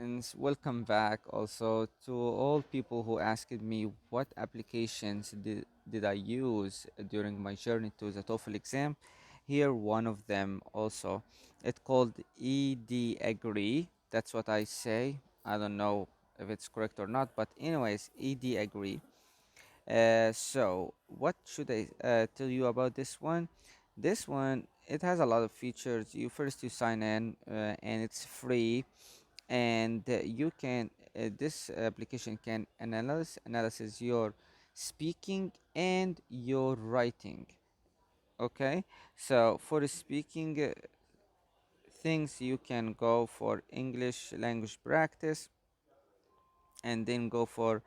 friends, welcome back also to all people who asked me what applications did I use during my journey to the TOEFL exam. Here, one of them also. It's called ED Agree. That's what I say. I don't know if it's correct or not, but anyways, ED Agree. So what should I tell you about this one? This one, it has a lot of features. You sign in, and it's free, and you can this application can analyze your speaking and your writing. Okay, so for speaking things, you can go for English language practice, and then go for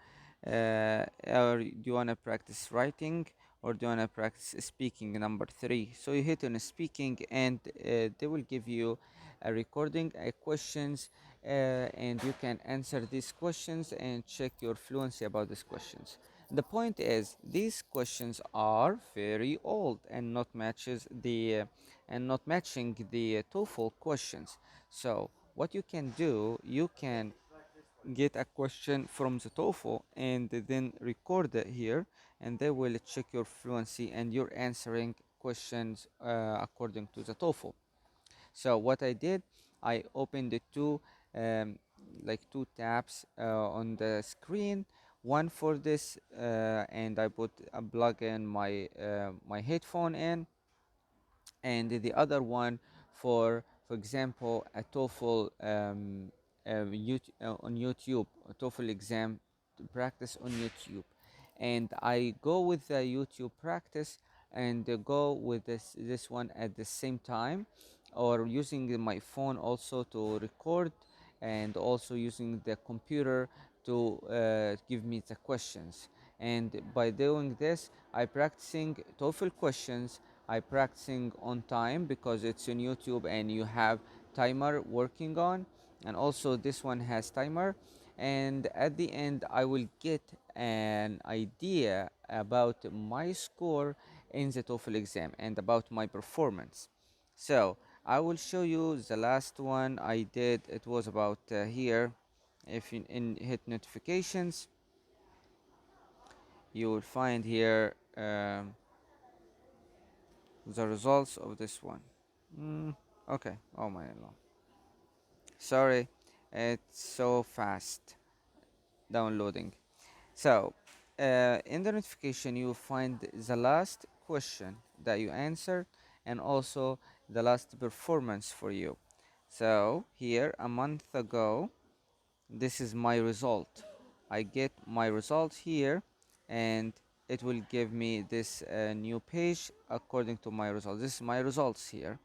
or do you want to practice writing, or do you want to practice speaking, number three. So you hit on speaking, and they will give you a recording questions, and you can answer these questions and check your fluency about these questions. The point is, these questions are very old and not matching the TOEFL questions. So what you can do, you can get a question from the TOEFL and then record it here, and they will check your fluency and you're answering questions according to the TOEFL. So what I did, I opened the two tabs on the screen, one for this, and I put a plug in my headphone in, and the other one for example, a TOEFL on YouTube, a TOEFL exam to practice on YouTube. And I go with the YouTube practice, and go with this one at the same time, or using my phone also to record, and also using the computer to give me the questions. And by doing this, I practicing TOEFL questions. I practicing on time because it's on YouTube and you have timer working on, and also this one has timer. And at the end, I will get an idea about my score in the TOEFL exam and about my performance. So I will show you the last one I did. It was about here. If you hit notifications, you will find here the results of this one. mm, okay, oh my lord, sorry, it's so fast downloading. So in the notification, you will find the last question that you answered, and also the last performance for you. So here, a month ago, this is my result. I get my result here, and it will give me this new page according to my results. This is my results here,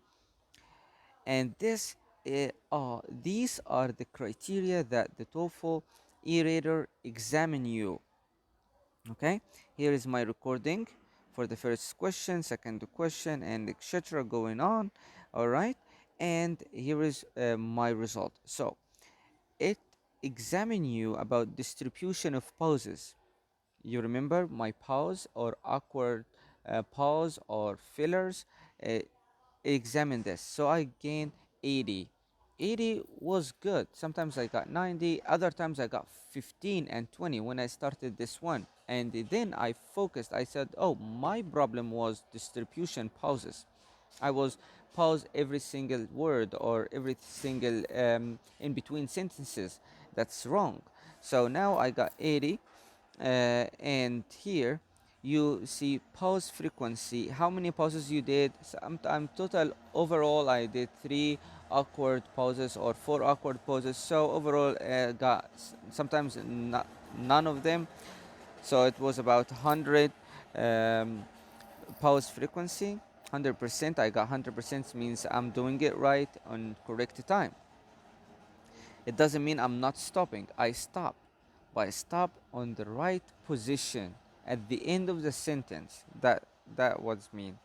and these are the criteria that the TOEFL e-reader examine you. Okay, here is my recording for the first question, second question, and etc. going on. All right, and here is my result. So it examine you about distribution of pauses. You remember my pause or awkward pause or fillers. uh, Examine this. So I gained 80. 80 was good. Sometimes I got 90, other times I got 15 and 20 when I started this one. And then I focused. I said, oh, my problem was distribution pauses. I was pause every single word or every single in between sentences. That's wrong. So now I got 80, and here you see pause frequency, how many pauses you did. Sometimes total overall I did 3 awkward pauses or 4 awkward pauses, so overall got sometimes not, none of them. So it was about 100 um, pause frequency. 100%, I got 100% means I'm doing it right on correct time. It doesn't mean I'm not stopping. I stop, but I stop on the right position at the end of the sentence. That was mean.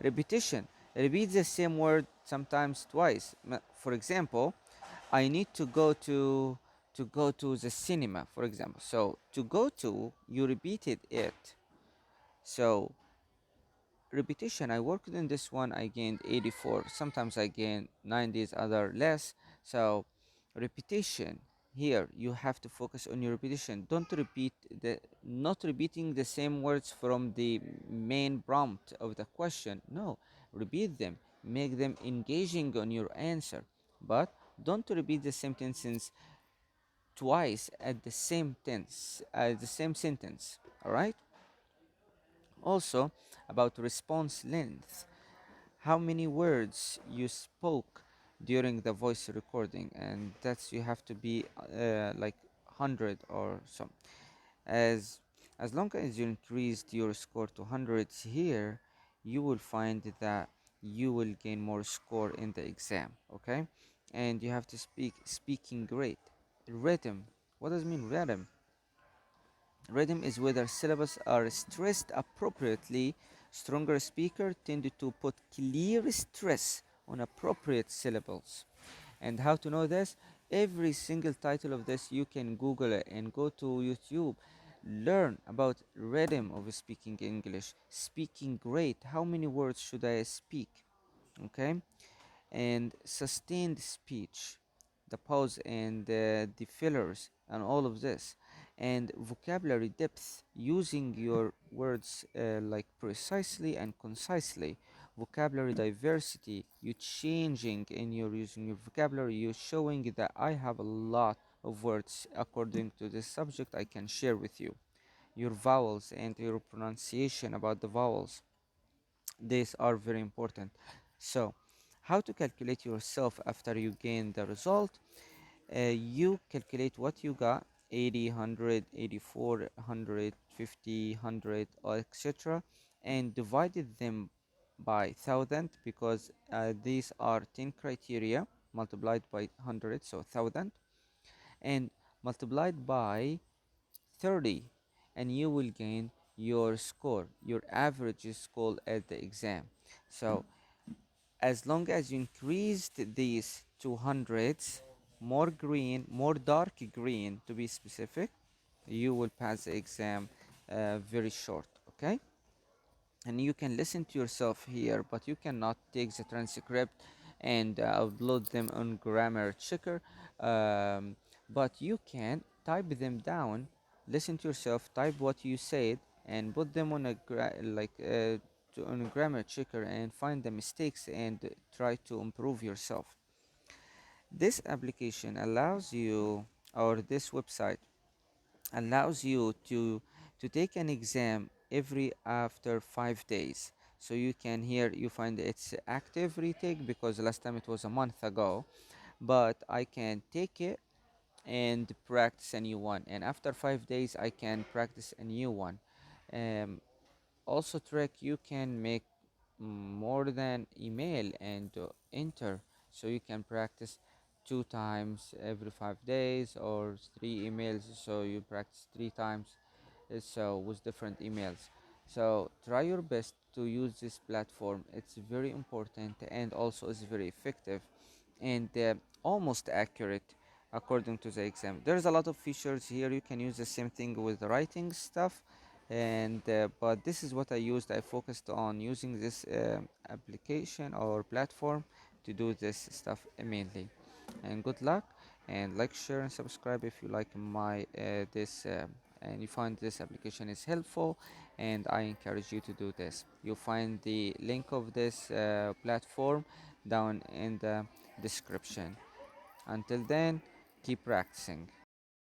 Repetition. Repeat the same word sometimes twice. For example, I need to go to the cinema, for example. So to go to, you repeated it. So repetition, I worked in this one, I gained 84. Sometimes I gain 90s, other less. So repetition, here you have to focus on your repetition. Don't repeat the not repeating the same words from the main prompt of the question. No, repeat them, make them engaging on your answer, but don't repeat the same sentence twice at the same tense, the same sentence. All right. Also, about response length, how many words you spoke during the voice recording, and that's you have to be like 100 or so. As long as you increased your score to hundreds here, you will find that you will gain more score in the exam. Okay, and you have to speaking great rhythm. What does it mean rhythm? Rhythm is whether syllables are stressed appropriately. Stronger speaker tend to put clear stress on appropriate syllables. And how to know this? Every single title of this you can Google it and go to YouTube. Learn about rhythm of speaking English. Speaking great. How many words should I speak? Okay, and sustained speech, the pause and the fillers, and all of this, and vocabulary depth, using your words like precisely and concisely. Vocabulary diversity, you changing in your using your vocabulary, you showing that I have a lot of words according to this subject I can share with you. Your vowels and your pronunciation about the vowels, these are very important. So, how to calculate yourself after you gain the result? You calculate what you got 80, 100, 84, 100, 50, 100, etc. and divided them by 1000 because these are 10 criteria multiplied by 100, so 1000, and multiplied by 30, and you will gain your score, your average score at the exam. So as long as you increased these 200s, more green, more dark green to be specific, you will pass the exam very short. Okay, and you can listen to yourself here, but you cannot take the transcript and upload them on grammar checker. But you can type them down, listen to yourself, type what you said, and put them on a on a grammar checker and find the mistakes and try to improve yourself. This application allows you, or this website allows you to take an exam every after 5 days. So you can here you find it's active retake because last time it was a month ago, but I can take it and practice a new one, and after 5 days I can practice a new one. um, Also trick, you can make more than email and enter, so you can practice 2 times every 5 days or 3 emails, so you practice 3 times, so with different emails. So try your best to use this platform. It's very important and also is very effective and almost accurate according to the exam. There's a lot of features here. You can use the same thing with the writing stuff, and but this is what I used. I focused on using this application or platform to do this stuff mainly. And good luck, and like, share, and subscribe if you like my this and you find this application is helpful, and I encourage you to do this. You'll find the link of this platform down in the description. Until then, keep practicing.